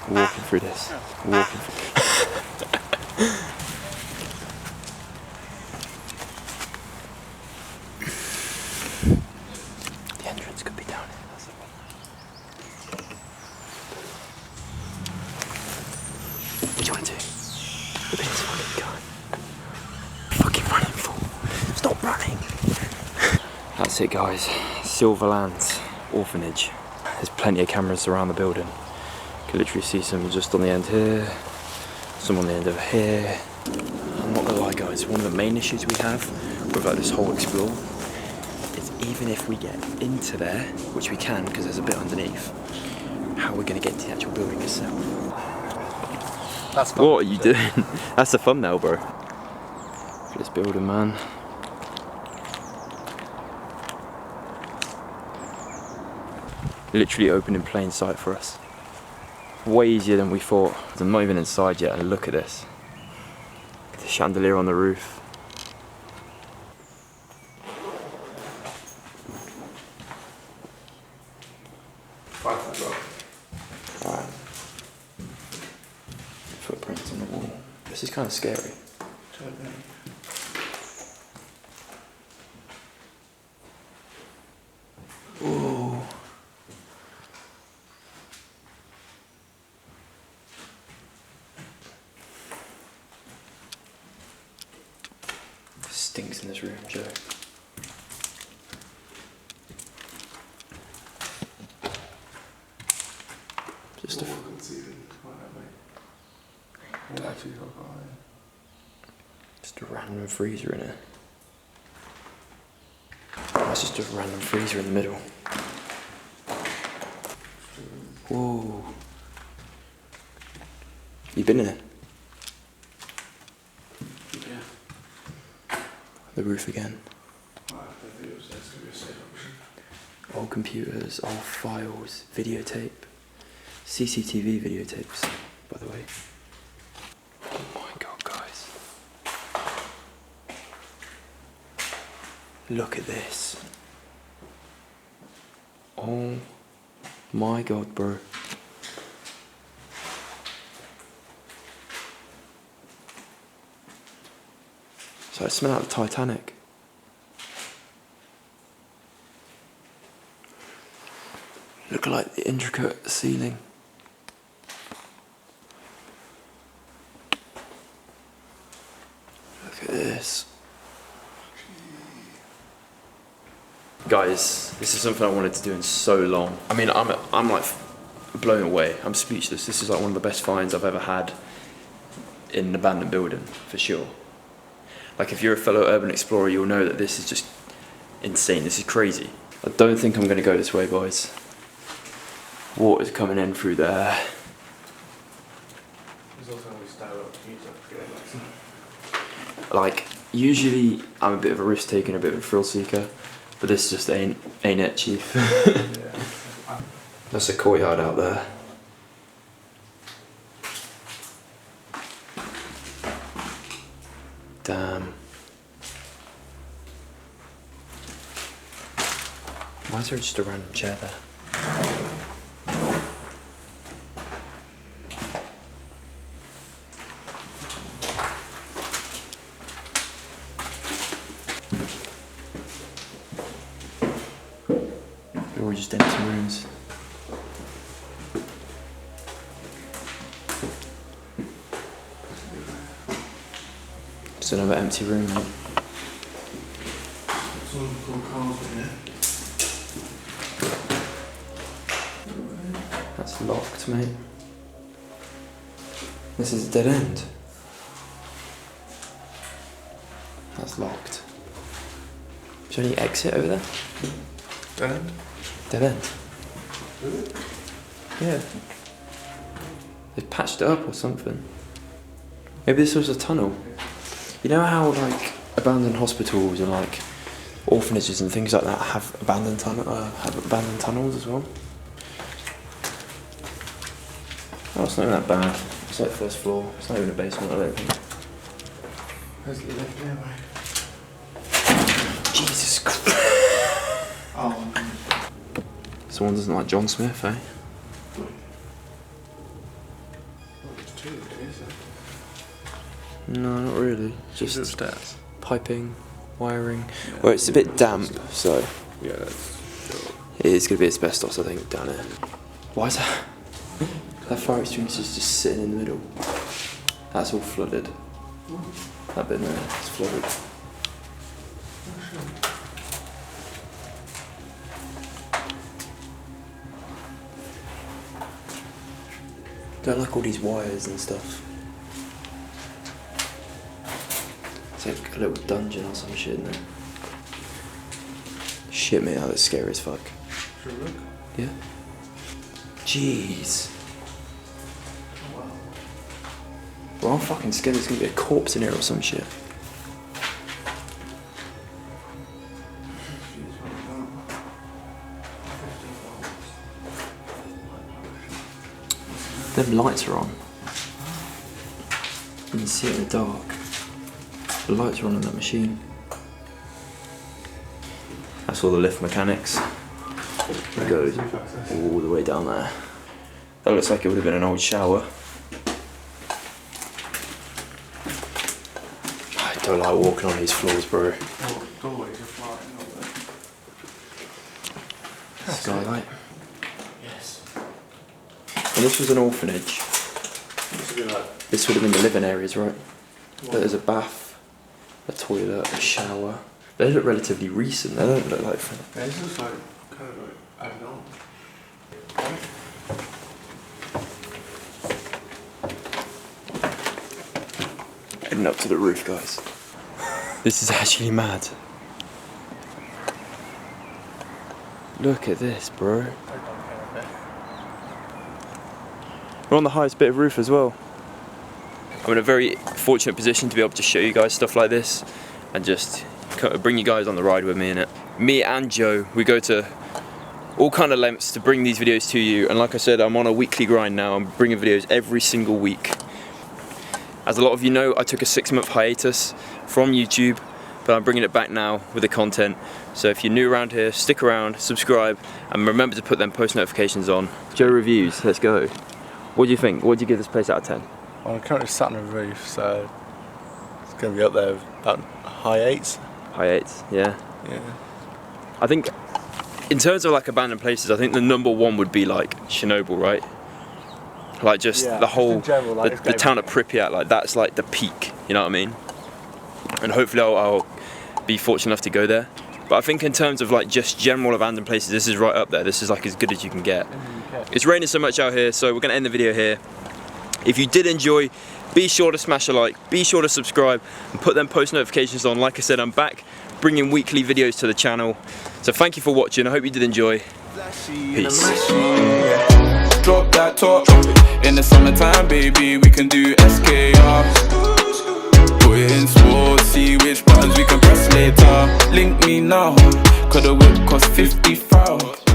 walking through this. Walking through. The entrance could be down here. That's the one. What do you want to do? Look at this fucking guy. Fucking running fool. Stop running. That's it, guys. Silverlands Orphanage. There's plenty of cameras around the building. You can literally see some just on the end here, some on the end over here. I'm not gonna lie, guys, one of the main issues we have with like this whole explore is even if we get into there, which we can because there's a bit underneath, how we're gonna get to the actual building itself. That's fun. What are you doing? That's a thumbnail, bro. For this building, man. Literally open in plain sight for us. Way easier than we thought. I'm not even inside yet, and look at this. Look at the chandelier on the roof. Alright. Footprints on the wall. This is kind of scary. Ooh. Stinks in this room, Joe. Just a random freezer in it. That's just a random freezer in the middle. Whoa. You been in it? Yeah. The roof again. Old computers, old files, videotape. CCTV videotapes, by the way. Oh my god, guys. Look at this. Oh my god, bro. So I smell out the Titanic. Look at like the intricate ceiling. Look at this. Guys, this is something I wanted to do in so long. I mean, I'm like blown away. I'm speechless. This is like one of the best finds I've ever had in an abandoned building, for sure. Like, if you're a fellow urban explorer, you'll know that this is just insane. This is crazy. I don't think I'm going to go this way, boys. Water's coming in through there. Like, usually I'm a bit of a risk taker and a bit of a thrill seeker, but this just ain't it, chief. That's a courtyard out there. Damn. Why is there just a random chair there? They're all just empty rooms. Just another empty room, mate. That's locked, mate. This is a dead end. That's locked. Is there any exit over there? Dead end? Dead end. Really? Yeah. They've patched it up or something. Maybe this was a tunnel. You know how like abandoned hospitals and like orphanages and things like that have abandoned tunnels as well? Oh, it's not even that bad. It's like first floor. It's not even a basement, I don't think. Let's get left there, mate. Jesus Christ. Oh. Someone doesn't like John Smith, eh? No, not really. Just stats. piping, wiring. Well, it's a bit damp, so Yeah, that's sure. it is going to be asbestos, I think, down here. Why is that? That fire extinguisher is just sitting in the middle. That's all flooded. That bit there, it's flooded. Don't like all these wires and stuff. It's like a little dungeon or some shit in there. Shit, mate, that looks scary as fuck. Should we look? Yeah. Jeez. Oh, wow. Well, I'm fucking scared there's gonna be a corpse in here or some shit. Them lights are on. You can see it in the dark. The lights are on in that machine. That's all the lift mechanics. It goes all the way down there. That looks like it would have been an old shower. I don't like walking on these floors, bro. Oh, doorways are flying up there. Skylight. Yes. And this was an orphanage. This would have been the living areas, right? But there's a bath, a toilet, a shower. They look relatively recent, they don't look like... Yeah, this looks like kind of like added on. Heading up to the roof, guys. This is actually mad. Look at this, bro. We're on the highest bit of roof as well. I'm in a very fortunate position to be able to show you guys stuff like this and just bring you guys on the ride with me in it. Me and Joe, we go to all kind of lengths to bring these videos to you, and like I said, I'm on a weekly grind now. I'm bringing videos every single week. As a lot of you know, I took a 6-month hiatus from YouTube, but I'm bringing it back now with the content. So if you're new around here, stick around, subscribe, and remember to put them post notifications on. Joe reviews, let's go. What do you think? What do you give this place out of 10? Well, I'm currently sat on a roof, so it's going to be up there about high 8s. High 8s, yeah. Yeah. I think, in terms of like abandoned places, I think the number one would be like Chernobyl, right? Like just the whole, just in general, like, the town of Pripyat, like that's like the peak, you know what I mean? And hopefully I'll be fortunate enough to go there. But I think in terms of like just general abandoned places, this is right up there. This is like as good as you can get. It's raining so much out here, so we're gonna end the video here. If you did enjoy, be sure to smash a like, be sure to subscribe, and put them post notifications on. Like I said, I'm back bringing weekly videos to the channel. So thank you for watching, I hope you did enjoy. Peace. Drop that top. In the summertime, baby, we can do SKR. Put it in sports, see which buttons we can press later. Link me now, cause the whip cost 50,000.